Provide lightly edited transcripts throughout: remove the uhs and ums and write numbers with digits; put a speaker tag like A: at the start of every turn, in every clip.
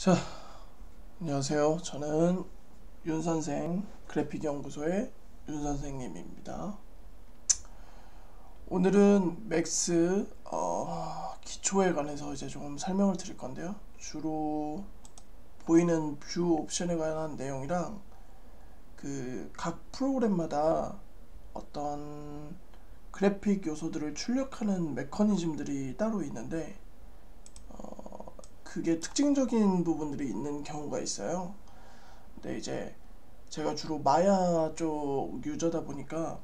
A: 자, 안녕하세요. 저는 윤선생 그래픽연구소의 윤선생님입니다. 오늘은 맥스 기초에 관해서 이제 조금 설명을 드릴 건데요. 주로 보이는 뷰 옵션에 관한 내용이랑 그 각 프로그램마다 어떤 그래픽 요소들을 출력하는 메커니즘들이 따로 있는데 그게 특징적인 부분들이 있는 경우가 있어요. 근데 이제 제가 주로 마야 쪽 유저다 보니까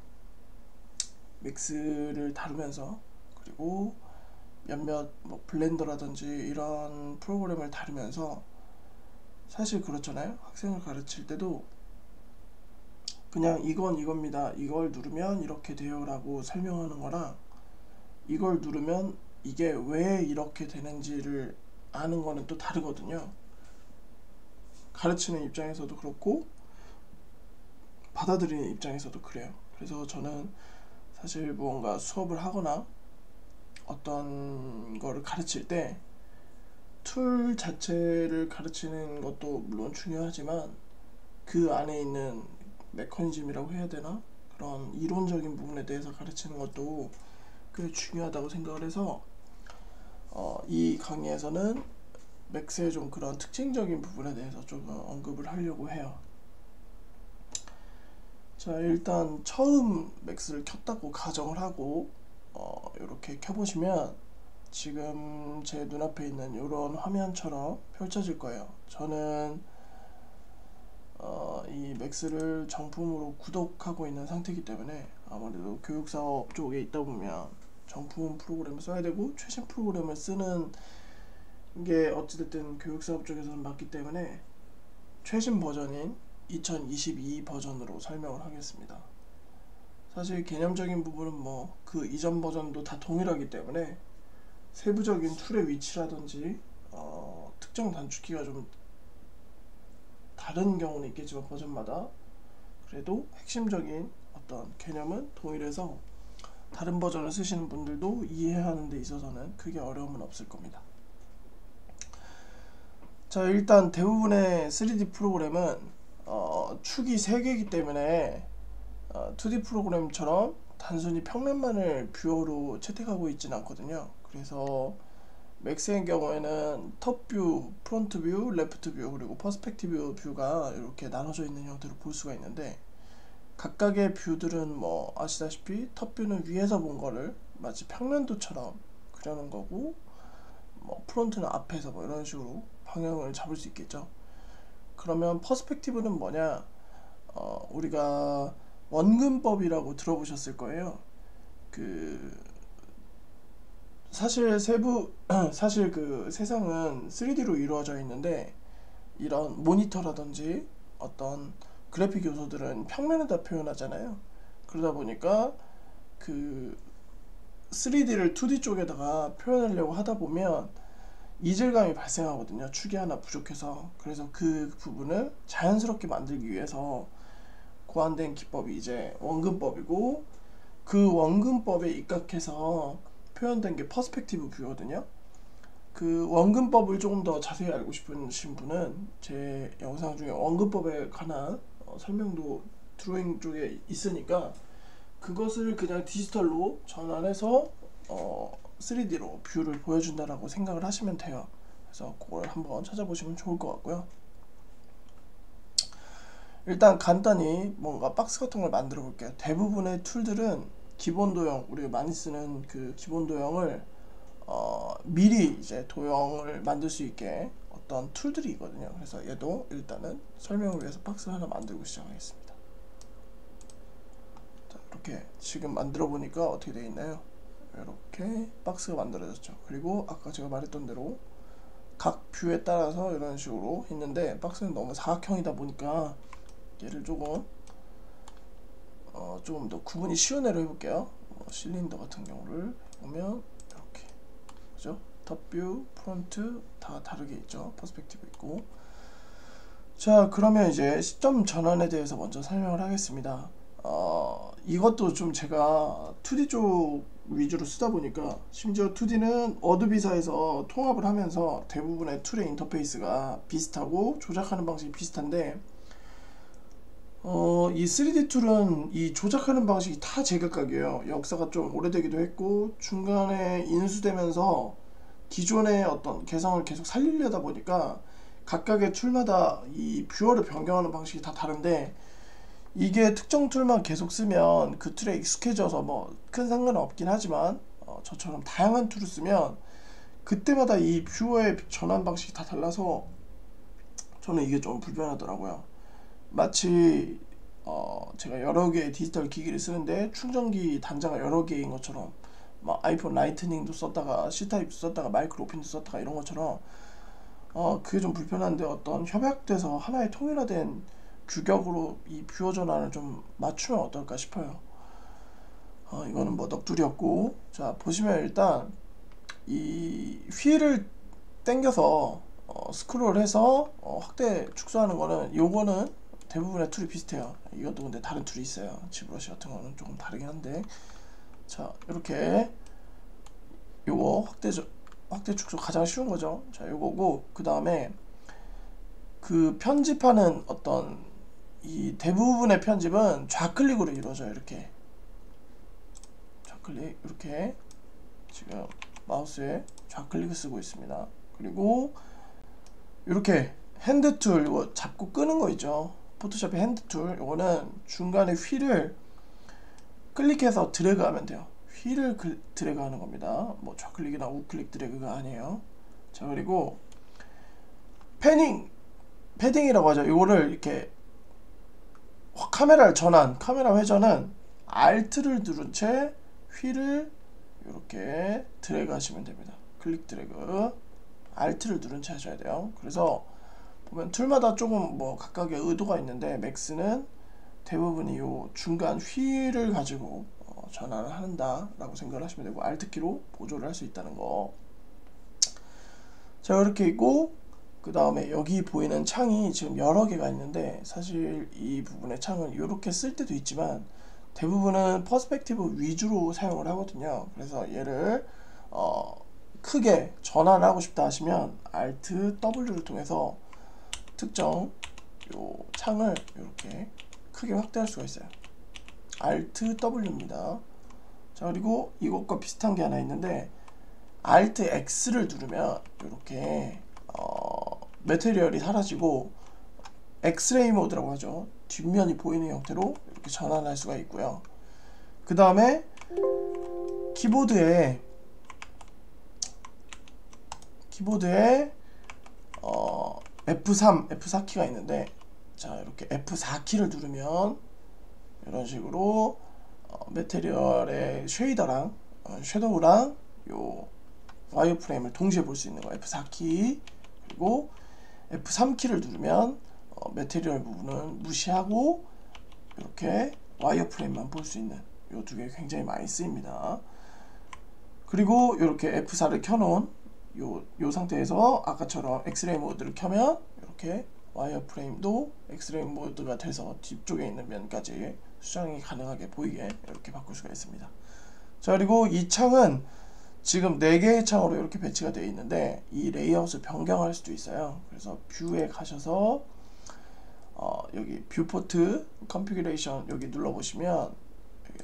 A: 맥스를 다루면서, 그리고 몇몇 뭐 블렌더라든지 이런 프로그램을 다루면서, 사실 그렇잖아요. 학생을 가르칠 때도 그냥 이건 이겁니다, 이걸 누르면 이렇게 돼요 라고 설명하는 거랑, 이걸 누르면 이게 왜 이렇게 되는지를 아는 거는 또 다르거든요. 가르치는 입장에서도 그렇고 받아들이는 입장에서도 그래요. 그래서 저는 사실 무언가 수업을 하거나 어떤 거를 가르칠 때 툴 자체를 가르치는 것도 물론 중요하지만 그 안에 있는 메커니즘이라고 해야 되나? 그런 이론적인 부분에 대해서 가르치는 것도 꽤 중요하다고 생각을 해서 이 강의에서는 맥스의 좀 그런 특징적인 부분에 대해서 조금 언급을 하려고 해요. 자, 일단 처음 맥스를 켰다고 가정을 하고 이렇게 켜보시면 지금 제 눈앞에 있는 이런 화면처럼 펼쳐질 거예요. 저는 이 맥스를 정품으로 구독하고 있는 상태이기 때문에 아무래도 교육사업 쪽에 있다 보면 정품 프로그램을 써야 되고 최신 프로그램을 쓰는 게 어찌됐든 교육사업 쪽에서는 맞기 때문에 최신 버전인 2022 버전으로 설명을 하겠습니다. 사실 개념적인 부분은 뭐 그 이전 버전도 다 동일하기 때문에 세부적인 툴의 위치라든지 특정 단축키가 좀 다른 경우는 있겠지만 버전마다 그래도 핵심적인 어떤 개념은 동일해서 다른 버전을 쓰시는 분들도 이해하는 데 있어서는 크게 어려움은 없을 겁니다. 자, 일단 대부분의 3D 프로그램은 축이 3개이기 때문에 2D 프로그램처럼 단순히 평면만을 뷰어로 채택하고 있지는 않거든요. 그래서 맥스의 경우에는 톱뷰, 프론트 뷰, 레프트 뷰, 그리고 퍼스펙티브 뷰가 이렇게 나눠져 있는 형태로 볼 수가 있는데, 각각의 뷰들은 뭐 아시다시피 톱뷰는 위에서 본 거를 마치 평면도처럼 그려는 거고, 뭐 프론트는 앞에서 뭐 이런 식으로 방향을 잡을 수 있겠죠. 그러면 퍼스펙티브는 뭐냐? 우리가 원근법이라고 들어보셨을 거예요. 그 사실 그 세상은 3D로 이루어져 있는데 이런 모니터라든지 어떤 그래픽 요소들은 평면에다 표현하잖아요. 그러다 보니까 그 3D를 2D 쪽에다가 표현하려고 하다 보면 이질감이 발생하거든요. 축이 하나 부족해서. 그래서 그 부분을 자연스럽게 만들기 위해서 고안된 기법이 이제 원근법이고, 그 원근법에 입각해서 표현된 게 퍼스펙티브 뷰거든요. 그 원근법을 조금 더 자세히 알고 싶으신 분은 제 영상 중에 원근법에 관한 설명도 드로잉 쪽에 있으니까 그것을 그냥 디지털로 전환해서 3D로 뷰를 보여준다라고 생각을 하시면 돼요. 그래서 그걸 한번 찾아보시면 좋을 것 같고요. 일단 간단히 뭔가 박스 같은 걸 만들어 볼게요. 대부분의 툴들은 기본 도형, 우리가 많이 쓰는 그 기본 도형을 미리 이제 도형을 만들 수 있게 어떤 툴들이 있거든요. 그래서 얘도 일단은 설명을 위해서 박스 하나 만들고 시작하겠습니다. 자, 이렇게 지금 만들어 보니까 어떻게 되어 있나요? 이렇게 박스가 만들어졌죠. 그리고 아까 제가 말했던 대로 각 뷰에 따라서 이런 식으로 있는데, 박스는 너무 사각형이다 보니까 얘를 조금 더 구분이 쉬운 애로 해볼게요. 실린더 같은 경우를 보면 이렇게, 그죠? 톱뷰, 프론트 다 다르게 있죠. 퍼스펙티브 있고. 자, 그러면 이제 시점 전환에 대해서 먼저 설명을 하겠습니다. 이것도 좀 제가 2D 쪽 위주로 쓰다 보니까 심지어 2D는 어도비사에서 통합을 하면서 대부분의 툴의 인터페이스가 비슷하고 조작하는 방식이 비슷한데 이 3D 툴은 이 조작하는 방식이 다 제각각이에요. 역사가 좀 오래되기도 했고 중간에 인수되면서 기존의 어떤 개성을 계속 살리려다 보니까 각각의 툴마다 이 뷰어를 변경하는 방식이 다 다른데 이게 특정 툴만 계속 쓰면 그 툴에 익숙해져서 뭐 큰 상관은 없긴 하지만 저처럼 다양한 툴을 쓰면 그때마다 이 뷰어의 전환 방식이 다 달라서 저는 이게 좀 불편하더라고요. 마치 제가 여러 개의 디지털 기기를 쓰는데 충전기 단자가 여러 개인 것처럼 막 아이폰 라이트닝도 썼다가 C타입도 썼다가 마이크로 오핀도 썼다가 이런 것처럼 그게 좀 불편한데 어떤 협약돼서 하나의 통일화된 규격으로 이 뷰어 전환을 좀 맞추면 어떨까 싶어요. 이거는 뭐 넋두리였고, 자 보시면 일단 이 휠을 당겨서 스크롤해서 확대 축소하는 거는 요거는 대부분의 툴이 비슷해요. 이것도 근데 다른 툴이 있어요. 지브러시 같은 거는 조금 다르긴 한데, 자 이렇게 요거 확대 축소 가장 쉬운 거죠. 자 요거고, 그 다음에 그 편집하는 어떤 이 대부분의 편집은 좌클릭으로 이루어져요. 이렇게 좌클릭, 이렇게 지금 마우스에 좌클릭을 쓰고 있습니다. 그리고 이렇게 핸드 툴 이거 잡고 끄는 거 있죠. 포토샵의 핸드 툴, 이거는 중간에 휠을 클릭해서 드래그 하면 돼요. 휠을 드래그 하는 겁니다. 뭐 좌클릭이나 우클릭 드래그가 아니에요. 자 그리고 패딩이라고 하죠. 이거를 이렇게 카메라 회전은 Alt를 누른 채 휠을 이렇게 드래그 하시면 됩니다. 클릭 드래그, Alt를 누른 채 하셔야 돼요. 그래서 보면 툴마다 조금 뭐 각각의 의도가 있는데 맥스는 대부분이 요 중간 휠을 가지고 전환을 한다 라고 생각을 하시면 되고, Alt키로 보조를 할 수 있다는 거. 자 이렇게 있고, 그 다음에 여기 보이는 창이 지금 여러 개가 있는데 사실 이 부분의 창은 이렇게 쓸 때도 있지만 대부분은 퍼스펙티브 위주로 사용을 하거든요. 그래서 얘를 크게 전환하고 싶다 하시면 Alt W를 통해서 특정 요 창을 이렇게 크게 확대할 수가 있어요. Alt W입니다. 자 그리고 이것과 비슷한 게 하나 있는데 Alt X를 누르면 이렇게 매테리얼이 사라지고 엑스레이 모드라고 하죠. 뒷면이 보이는 형태로 이렇게 전환할 수가 있고요. 그 다음에 키보드에 F3, F4키가 있는데, 자 이렇게 F4키를 누르면 이런 식으로 매테리얼의 쉐이더랑 섀도우랑 요 와이어프레임을 동시에 볼 수 있는 거 F4키, 그리고 F3키를 누르면 매테리얼 부분은 무시하고 이렇게 와이어프레임만 볼 수 있는 요 두 개 굉장히 많이 쓰입니다. 그리고 이렇게 F4를 켜놓은 요 상태에서 아까처럼 엑스레이 모드를 켜면 이렇게 와이어프레임도 엑스레이 모드가 돼서 뒤쪽에 있는 면까지 수정이 가능하게 보이게 이렇게 바꿀 수가 있습니다. 자 그리고 이 창은 지금 4개의 창으로 이렇게 배치가 되어 있는데 이 레이아웃을 변경할 수도 있어요. 그래서 뷰에 가셔서 여기 뷰포트 컨피그레이션 여기 눌러보시면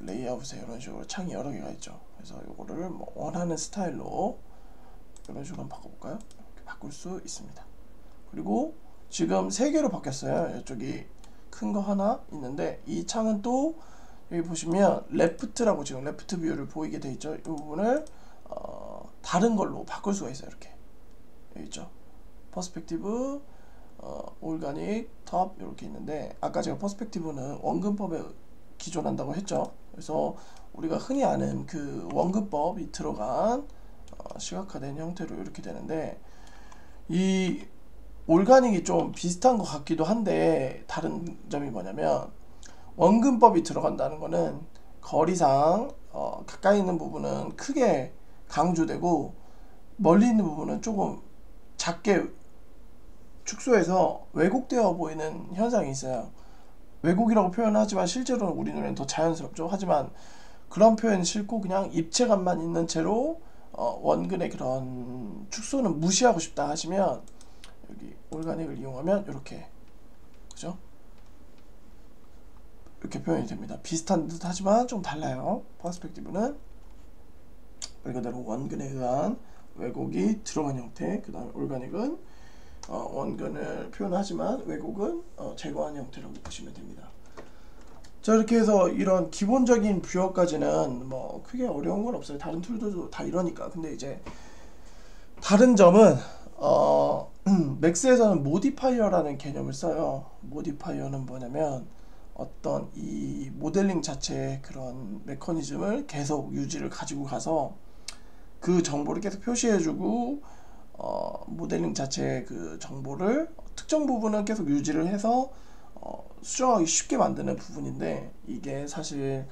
A: 레이아웃에 이런 식으로 창이 여러 개가 있죠. 그래서 이거를 뭐 원하는 스타일로 이런 식으로 한번 바꿔볼까요? 이렇게 바꿀 수 있습니다. 그리고 지금 3개로 바뀌었어요. 이쪽이 큰 거 하나 있는데 이 창은 또 여기 보시면 레프트라고 지금 레프트 뷰를 보이게 돼 있죠. 이 부분을 다른 걸로 바꿀 수가 있어요. 이렇게 여기 있죠. 퍼스펙티브, 올가닉, 톱 이렇게 있는데 아까 제가 퍼스펙티브는 원근법에 기존한다고 했죠. 그래서 우리가 흔히 아는 그 원근법이 들어간 시각화된 형태로 이렇게 되는데, 이 올가닉이 좀 비슷한 것 같기도 한데 다른 점이 뭐냐면 원근법이 들어간다는 거는 거리상 가까이 있는 부분은 크게 강조되고 멀리 있는 부분은 조금 작게 축소해서 왜곡되어 보이는 현상이 있어요. 왜곡이라고 표현하지만 실제로는 우리 눈에는 더 자연스럽죠. 하지만 그런 표현 싫고 그냥 입체감만 있는 채로 원근의 그런 축소는 무시하고 싶다 하시면 여기 올가닉을 이용하면 이렇게, 그죠? 이렇게 표현이 됩니다. 비슷한 듯 하지만 좀 달라요. 퍼스펙티브는 말 그대로 원근에 의한 왜곡이 들어간 형태, 그 다음에 올가닉은 원근을 표현하지만 왜곡은 제거한 형태라고 보시면 됩니다. 자, 이렇게 해서 이런 기본적인 부여까지는 뭐 크게 어려운 건 없어요. 다른 툴들도 다 이러니까. 근데 이제 다른 점은 맥스에서는 모디파이어라는 개념을 써요. 모디파이어는 뭐냐면 어떤 이 모델링 자체의 그런 메커니즘을 계속 유지를 가지고 가서 그 정보를 계속 표시해주고 모델링 자체의 그 정보를 특정 부분은 계속 유지를 해서 수정하기 쉽게 만드는 부분인데, 이게 사실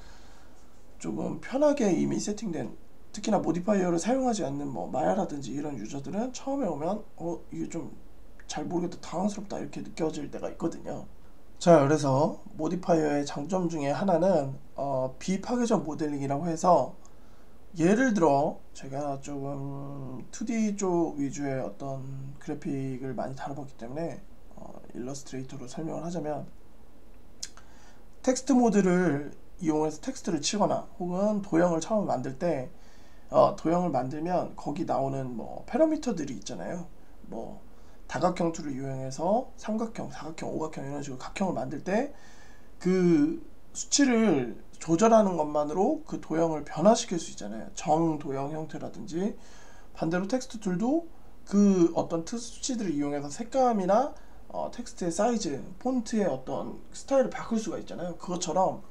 A: 조금 편하게 이미 세팅된, 특히나 모디파이어를 사용하지 않는 뭐 마야라든지 이런 유저들은 처음에 오면 이게 좀 잘 모르겠다, 당황스럽다 이렇게 느껴질 때가 있거든요. 자, 그래서 모디파이어의 장점 중에 하나는 비파괴적 모델링이라고 해서, 예를 들어 제가 조금 2D 쪽 위주의 어떤 그래픽을 많이 다뤄봤기 때문에 일러스트레이터로 설명을 하자면, 텍스트 모드를 이용해서 텍스트를 치거나 혹은 도형을 처음 만들 때 도형을 만들면 거기 나오는 뭐 패러미터들이 있잖아요. 뭐 다각형 툴을 이용해서 삼각형, 사각형, 오각형 이런 식으로 각형을 만들 때 그 수치를 조절하는 것만으로 그 도형을 변화시킬 수 있잖아요. 정도형 형태라든지, 반대로 텍스트 툴도 그 어떤 수치들을 이용해서 색감이나 텍스트의 사이즈, 폰트의 어떤 스타일을 바꿀 수가 있잖아요. 그것처럼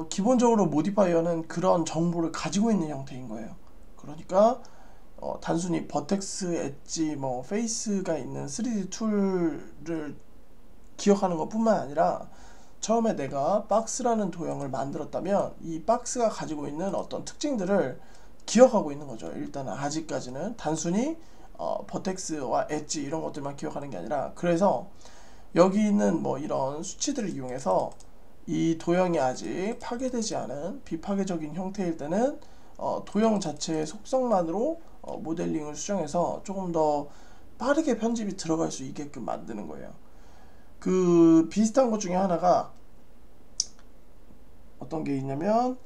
A: 기본적으로 모디파이어는 그런 정보를 가지고 있는 형태인 거예요. 그러니까 단순히 버텍스, 엣지, 뭐 페이스가 있는 3D 툴을 기억하는 것 뿐만 아니라, 처음에 내가 박스라는 도형을 만들었다면 이 박스가 가지고 있는 어떤 특징들을 기억하고 있는 거죠. 일단은 아직까지는 단순히 버텍스와 엣지 이런 것들만 기억하는 게 아니라, 그래서 여기 있는 뭐 이런 수치들을 이용해서 이 도형이 아직 파괴되지 않은 비파괴적인 형태일 때는 도형 자체의 속성만으로 모델링을 수정해서 조금 더 빠르게 편집이 들어갈 수 있게끔 만드는 거예요. 그 비슷한 것 중에 하나가 어떤 게 있냐면,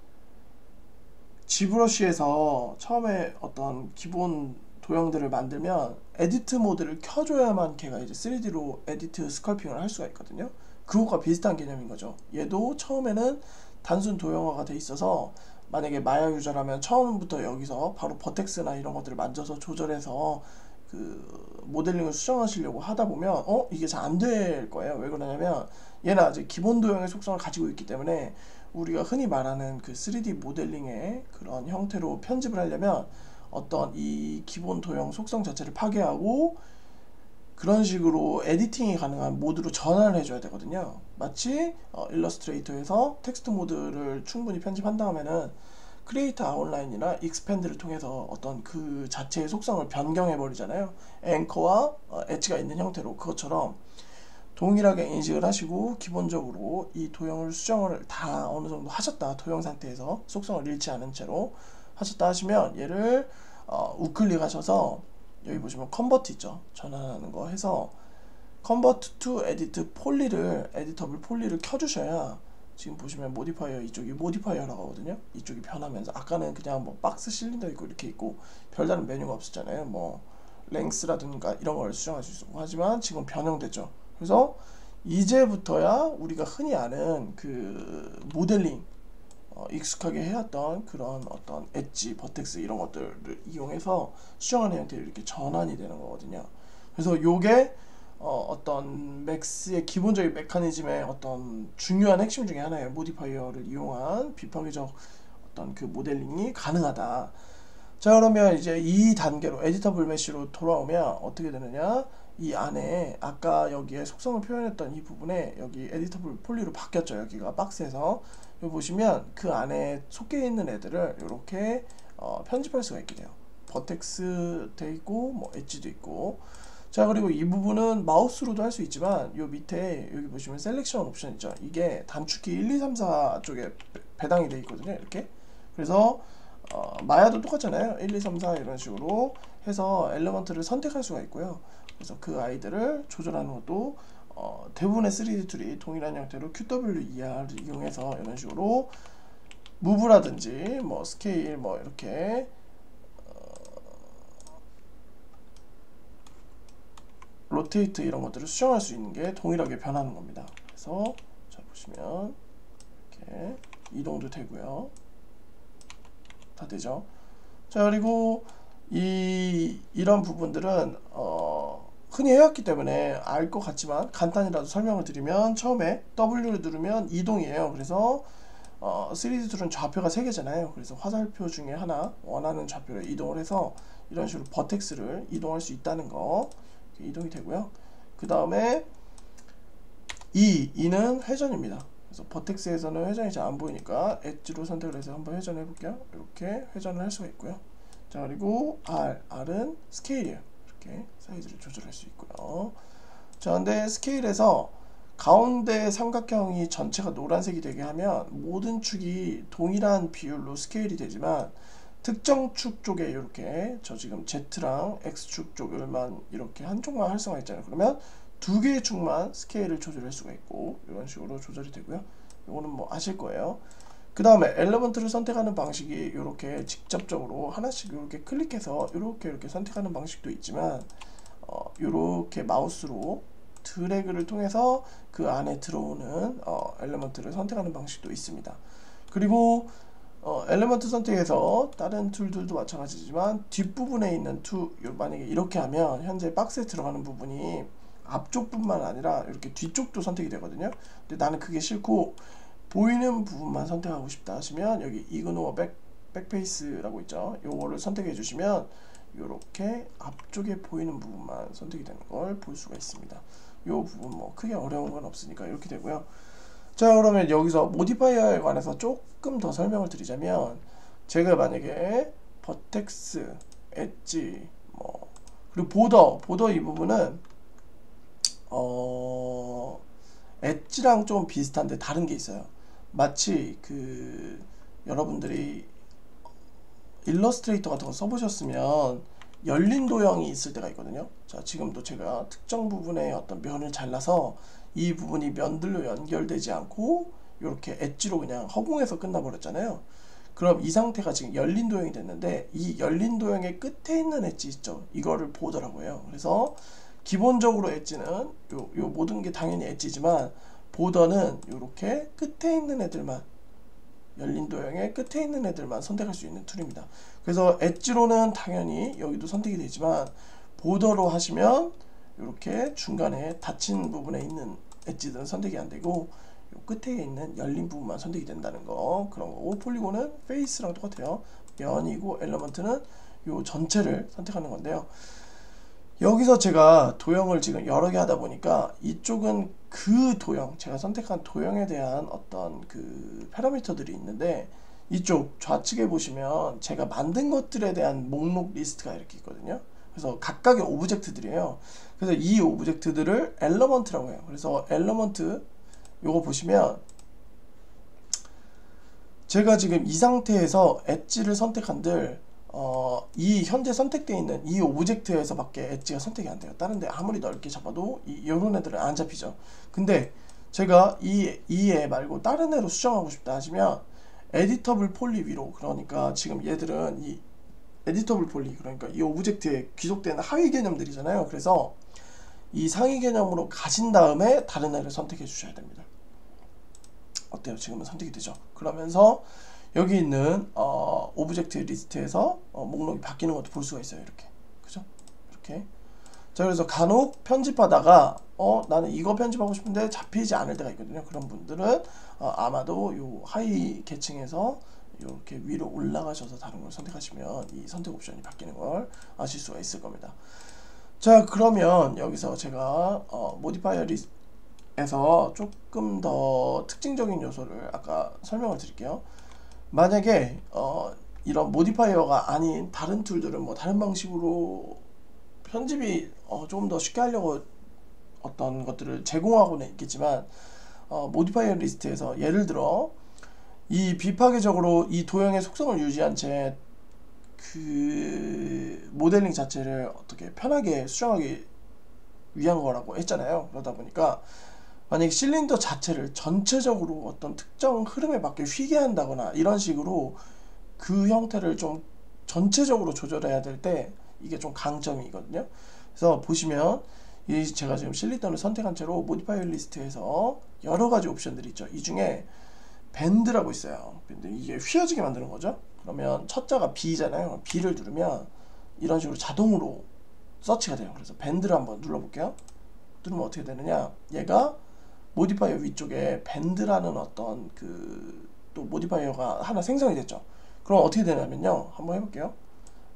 A: 지브러쉬에서 처음에 어떤 기본 도형들을 만들면 에디트 모드를 켜줘야만 걔가 이제 3D로 에디트 스컬핑을 할 수가 있거든요. 그것과 비슷한 개념인 거죠. 얘도 처음에는 단순 도형화가 돼 있어서, 만약에 마야 유저라면 처음부터 여기서 바로 버텍스나 이런 것들을 만져서 조절해서 그 모델링을 수정하시려고 하다 보면 이게 잘 안 될 거예요. 왜 그러냐면 얘는 아직 기본 도형의 속성을 가지고 있기 때문에, 우리가 흔히 말하는 그 3D 모델링의 그런 형태로 편집을 하려면 어떤 이 기본 도형 속성 자체를 파괴하고 그런 식으로 에디팅이 가능한 모드로 전환을 해줘야 되거든요. 마치 일러스트레이터에서 텍스트 모드를 충분히 편집한 다음에는 크리에이터 아웃라인이나 익스펜드를 통해서 어떤 그 자체의 속성을 변경해 버리잖아요. 앵커와 엣지가 있는 형태로. 그것처럼 동일하게 인식을 하시고 기본적으로 이 도형을 수정을 다 어느 정도 하셨다, 도형 상태에서 속성을 잃지 않은 채로 하셨다 하시면, 얘를 우클릭 하셔서 여기 보시면 컨버트 있죠, 전환하는 거 해서 컨버트 투 에디트 폴리를, 에디터블 폴리를 켜주셔야, 지금 보시면 모디파이어 이쪽이 모디파이어라고 하거든요. 이쪽이 변하면서, 아까는 그냥 뭐 박스 실린더 있고 이렇게 있고 별다른 메뉴가 없었잖아요. 뭐 랭스라든가 이런 걸 수정할 수 있고, 하지만 지금 변형됐죠. 그래서 이제부터야 우리가 흔히 아는 그 모델링 익숙하게 해왔던 그런 어떤 엣지, 버텍스 이런 것들을 이용해서 수정하는 형태로 이렇게 전환이 되는 거거든요. 그래서 요게 어떤 맥스의 기본적인 메커니즘의 어떤 중요한 핵심 중에 하나예요. 모디파이어를 이용한 비파괴적 어떤 그 모델링이 가능하다. 자, 그러면 이제 이 단계로 에디터블 메쉬로 돌아오면 어떻게 되느냐, 이 안에 아까 여기에 속성을 표현했던 이 부분에 여기 에디터블 폴리로 바뀌었죠. 여기가 박스에서 여기 보시면 그 안에 속해 있는 애들을 이렇게 편집할 수가 있게 돼요. 버텍스 돼 있고 뭐 엣지도 있고. 자, 그리고 이 부분은 마우스로도 할 수 있지만 요 밑에 여기 보시면 셀렉션 옵션 있죠. 이게 단축키 1, 2, 3, 4 쪽에 배당이 돼 있거든요. 이렇게. 그래서 마야도 똑같잖아요. 1, 2, 3, 4 이런 식으로 해서 엘리먼트를 선택할 수가 있고요. 그래서 그 아이들을 조절하는 것도 대부분의 3D 툴이 동일한 형태로 QWER을 이용해서 이런 식으로 무브라든지 뭐 스케일 뭐 이렇게 로테이트 이런 것들을 수정할 수 있는 게 동일하게 변하는 겁니다. 그래서 자 보시면 이렇게 이동도 되고요. 다 되죠. 자 그리고 이런 부분들은 흔히 해왔기 때문에 알 것 같지만 간단히라도 설명을 드리면 처음에 W를 누르면 이동이에요. 그래서 3D 툴은 좌표가 3개잖아요. 그래서 화살표 중에 하나 원하는 좌표를 이동을 해서 이런 식으로 버텍스를 이동할 수 있다는 거 이동이 되고요. 그 다음에 E는 회전입니다. 그래서 버텍스에서는 회전이 잘 안 보이니까 엣지로 선택을 해서 한번 회전해 볼게요. 이렇게 회전을 할 수가 있고요. 자 그리고 R은 스케일이에요. 이렇게 사이즈를 조절할 수 있고요. 자 근데 스케일에서 가운데 삼각형이 전체가 노란색이 되게 하면 모든 축이 동일한 비율로 스케일이 되지만 특정 축 쪽에 이렇게 저 지금 Z랑 X축 쪽을만 이렇게 한쪽만 활성화했잖아요. 그러면 두 개의 축만 스케일을 조절할 수가 있고 이런 식으로 조절이 되고요. 이거는 뭐 아실 거예요. 그 다음에 엘리먼트를 선택하는 방식이 이렇게 직접적으로 하나씩 이렇게 클릭해서 이렇게 선택하는 방식도 있지만 이렇게 마우스로 드래그를 통해서 그 안에 들어오는 엘리먼트를 선택하는 방식도 있습니다. 그리고 엘리먼트 선택에서 다른 툴들도 마찬가지지만 뒷부분에 있는 만약에 이렇게 하면 현재 박스에 들어가는 부분이 앞쪽뿐만 아니라 이렇게 뒤쪽도 선택이 되거든요. 근데 나는 그게 싫고 보이는 부분만 선택하고 싶다 하시면 여기 이그노어 백페이스라고 있죠. 요거를 선택해 주시면 이렇게 앞쪽에 보이는 부분만 선택이 되는 걸 볼 수가 있습니다. 요 부분 뭐 크게 어려운 건 없으니까 이렇게 되고요. 자 그러면 여기서 모디파이어에 관해서 조금 더 설명을 드리자면 제가 만약에 버텍스, 엣지 뭐 그리고 보더 이 부분은 엣지랑 좀 비슷한데 다른 게 있어요. 마치 그 여러분들이 일러스트레이터 같은 거 써보셨으면 열린 도형이 있을 때가 있거든요. 자 지금도 제가 특정 부분의 어떤 면을 잘라서 이 부분이 면들로 연결되지 않고 이렇게 엣지로 그냥 허공에서 끝나버렸잖아요. 그럼 이 상태가 지금 열린 도형이 됐는데 이 열린 도형의 끝에 있는 엣지 있죠. 이거를 보더라고 해요. 그래서 기본적으로 엣지는 요 모든 게 당연히 엣지지만 보더는 이렇게 끝에 있는 애들만 열린 도형의 끝에 있는 애들만 선택할 수 있는 툴입니다. 그래서 엣지로는 당연히 여기도 선택이 되지만 보더로 하시면 이렇게 중간에 닫힌 부분에 있는 엣지들은 선택이 안 되고 요 끝에 있는 열린 부분만 선택이 된다는 거 그런 거고 폴리곤은 페이스랑 똑같아요. 면이고 엘리먼트는 요 전체를 선택하는 건데요. 여기서 제가 도형을 지금 여러 개 하다 보니까 이쪽은 그 도형, 제가 선택한 도형에 대한 어떤 그 파라미터들이 있는데 이쪽 좌측에 보시면 제가 만든 것들에 대한 목록 리스트가 이렇게 있거든요. 그래서 각각의 오브젝트들이에요. 그래서 이 오브젝트들을 엘리먼트라고 해요. 그래서 엘리먼트 요거 보시면 제가 지금 이 상태에서 엣지를 선택한들 이 현재 선택되어 있는 이 오브젝트에서 밖에 엣지가 선택이 안 돼요. 다른 데 아무리 넓게 잡아도 요런 애들은 안 잡히죠. 근데 제가 이 애 말고 다른 애로 수정하고 싶다 하시면 에디터블 폴리 위로, 그러니까 지금 얘들은 이 에디터블 폴리, 그러니까 이 오브젝트에 귀속되는 하위 개념들이잖아요. 그래서 이 상위 개념으로 가신 다음에 다른 애를 선택해 주셔야 됩니다. 어때요? 지금은 선택이 되죠. 그러면서 여기 있는 오브젝트 리스트에서 목록이 바뀌는 것도 볼 수가 있어요. 이렇게, 그죠? 이렇게. 자 그래서 간혹 편집하다가 나는 이거 편집하고 싶은데 잡히지 않을 때가 있거든요. 그런 분들은 아마도 요 하위 계층에서 이렇게 위로 올라가셔서 다른 걸 선택하시면 이 선택 옵션이 바뀌는 걸 아실 수가 있을 겁니다. 자 그러면 여기서 제가 모디파이어 리스트에서 조금 더 특징적인 요소를 아까 설명을 드릴게요. 만약에 이런 모디파이어가 아닌 다른 툴들은 뭐 다른 방식으로 편집이 조금 더 쉽게 하려고 어떤 것들을 제공하고는 있겠지만 모디파이어 리스트에서 예를 들어 이 비파괴적으로 이 도형의 속성을 유지한 채 그 모델링 자체를 어떻게 편하게 수정하기 위한 거라고 했잖아요. 그러다 보니까 만약에 실린더 자체를 전체적으로 어떤 특정 흐름에 맞게 휘게 한다거나 이런 식으로 그 형태를 좀 전체적으로 조절해야 될 때 이게 좀 강점이거든요. 그래서 보시면 이 제가 지금 실린더를 선택한 채로 모디파이어 리스트에서 여러 가지 옵션들이 있죠. 이 중에 밴드라고 있어요. 밴드, 이게 휘어지게 만드는 거죠. 그러면 첫 자가 B잖아요. B를 누르면 이런 식으로 자동으로 서치가 돼요. 그래서 밴드를 한번 눌러볼게요. 누르면 어떻게 되느냐, 얘가 모디파이어 위쪽에 밴드라는 어떤 그 또 모디파이어가 하나 생성이 됐죠. 그럼 어떻게 되냐면요, 한번 해볼게요.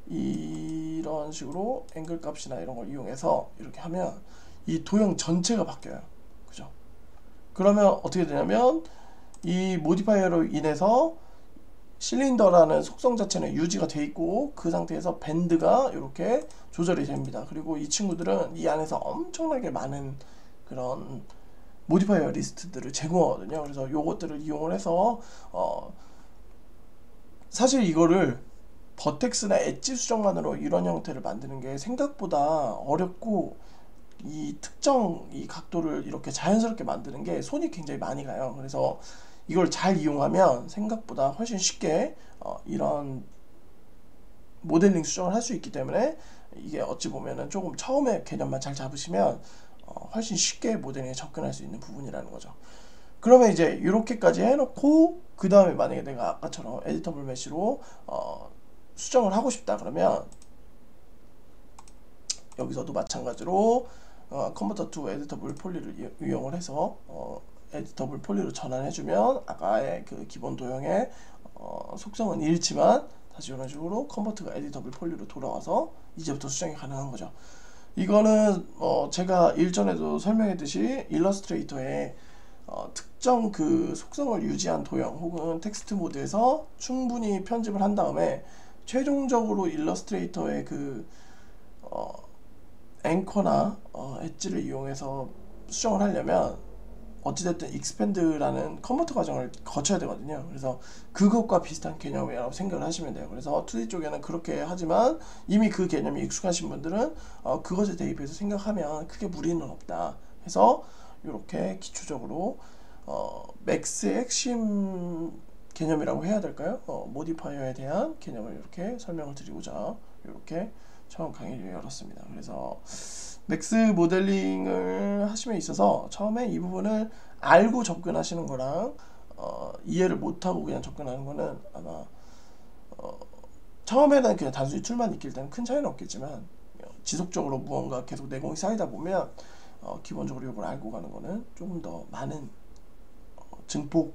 A: 이런 식으로 앵글 값이나 이런 걸 이용해서 이렇게 하면 이 도형 전체가 바뀌어요. 그죠? 그러면 어떻게 되냐면 이 모디파이어로 인해서 실린더라는 속성 자체는 유지가 돼 있고 그 상태에서 밴드가 이렇게 조절이 됩니다. 그리고 이 친구들은 이 안에서 엄청나게 많은 그런 모디파이어 리스트들을 제공하거든요. 그래서 요것들을 이용을 해서 사실 이거를 버텍스나 엣지 수정만으로 이런 형태를 만드는 게 생각보다 어렵고, 이 특정 이 각도를 이렇게 자연스럽게 만드는 게 손이 굉장히 많이 가요. 그래서 이걸 잘 이용하면 생각보다 훨씬 쉽게 이런 모델링 수정을 할 수 있기 때문에 이게 어찌 보면은 조금 처음에 개념만 잘 잡으시면 훨씬 쉽게 모델링에 접근할 수 있는 부분이라는 거죠. 그러면 이제 이렇게까지 해놓고 그 다음에 만약에 내가 아까처럼 에디터블 메쉬로 수정을 하고 싶다 그러면 여기서도 마찬가지로 컨버터 투 에디터블 폴리를 이용을 해서 에디터블 폴리로 전환해주면 아까의 그 기본 도형의 속성은 잃지만 다시 이런 식으로 컨버트가 에디터블 폴리로 돌아와서 이제부터 수정이 가능한 거죠. 이거는 제가 일전에도 설명했듯이 일러스트레이터에 특정 그 속성을 유지한 도형 혹은 텍스트 모드에서 충분히 편집을 한 다음에 최종적으로 일러스트레이터의 그 앵커나 엣지를 이용해서 수정을 하려면 어찌됐든 익스펜드라는 컨버터 과정을 거쳐야 되거든요. 그래서 그것과 비슷한 개념이라고 생각을 하시면 돼요. 그래서 2D 쪽에는 그렇게 하지만 이미 그 개념이 익숙하신 분들은 그것에 대입해서 생각하면 크게 무리는 없다 해서 이렇게 기초적으로 맥스의 핵심 개념이라고 해야 될까요? 모디파이어에 대한 개념을 이렇게 설명을 드리고자 이렇게 처음 강의를 열었습니다. 그래서 맥스 모델링을 하심에 있어서 처음에 이 부분을 알고 접근하시는 거랑 이해를 못하고 그냥 접근하는 거는 아마 처음에는 그냥 단순히 툴만 익힐 때는 큰 차이는 없겠지만 지속적으로 무언가 계속 내공이 쌓이다 보면 기본적으로 이걸 알고 가는 거는 조금 더 많은 증폭,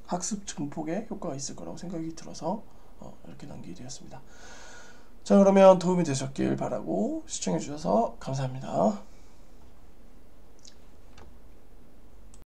A: 학습 증폭에 효과가 있을 거라고 생각이 들어서 이렇게 남기게 되었습니다. 자, 그러면 도움이 되셨길 바라고 시청해 주셔서 감사합니다.